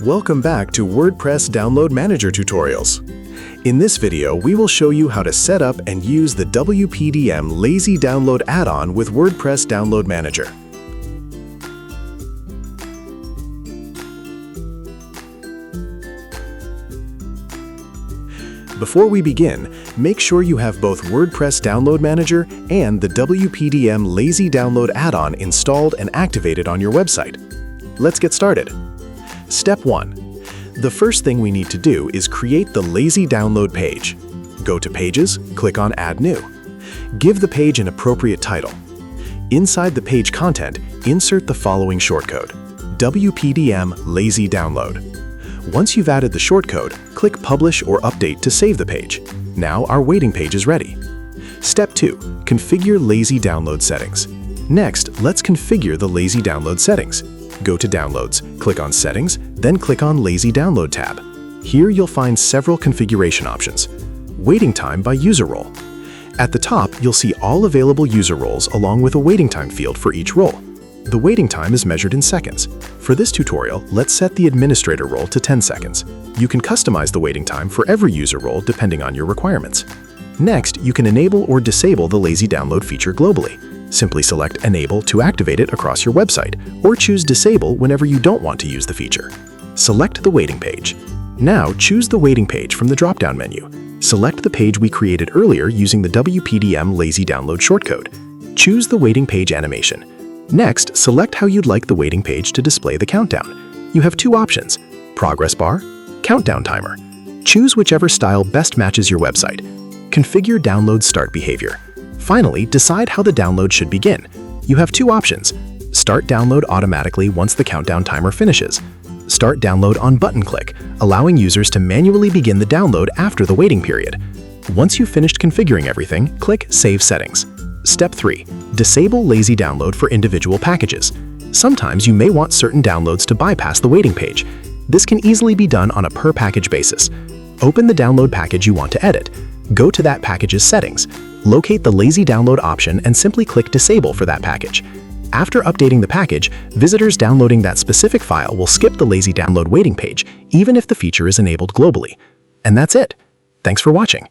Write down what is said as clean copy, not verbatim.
Welcome back to WordPress Download Manager tutorials. In this video, we will show you how to set up and use the WPDM Lazy Download add-on with WordPress Download Manager. Before we begin, make sure you have both WordPress Download Manager and the WPDM Lazy Download add-on installed and activated on your website. Let's get started. Step 1. The first thing we need to do is create the Lazy Download page. Go to Pages, click on Add New. Give the page an appropriate title. Inside the page content, insert the following shortcode: WPDM Lazy Download. Once you've added the shortcode, click Publish or Update to save the page. Now our waiting page is ready. Step 2. Configure Lazy Download settings. Next, let's configure the Lazy Download settings. Go to Downloads, click on Settings, then click on Lazy Download tab. Here you'll find several configuration options. Waiting time by user role. At the top, you'll see all available user roles along with a waiting time field for each role. The waiting time is measured in seconds. For this tutorial, let's set the administrator role to 10 seconds. You can customize the waiting time for every user role depending on your requirements. Next, you can enable or disable the Lazy Download feature globally. Simply select Enable to activate it across your website, or choose Disable whenever you don't want to use the feature. Select the waiting page. Now choose the waiting page from the drop-down menu. Select the page we created earlier using the WPDM Lazy Download shortcode. Choose the waiting page animation. Next, select how you'd like the waiting page to display the countdown. You have two options: Progress Bar, Countdown Timer. Choose whichever style best matches your website. Configure download start behavior. Finally, decide how the download should begin. You have two options: Start download automatically once the countdown timer finishes. Start download on button click, allowing users to manually begin the download after the waiting period. Once you've finished configuring everything, click Save Settings. Step 3. Disable Lazy Download for individual packages. Sometimes you may want certain downloads to bypass the waiting page. This can easily be done on a per-package basis. Open the download package you want to edit. Go to that package's settings. Locate the Lazy Download option and simply click Disable for that package. After updating the package, visitors downloading that specific file will skip the Lazy Download waiting page, even if the feature is enabled globally. And that's it. Thanks for watching.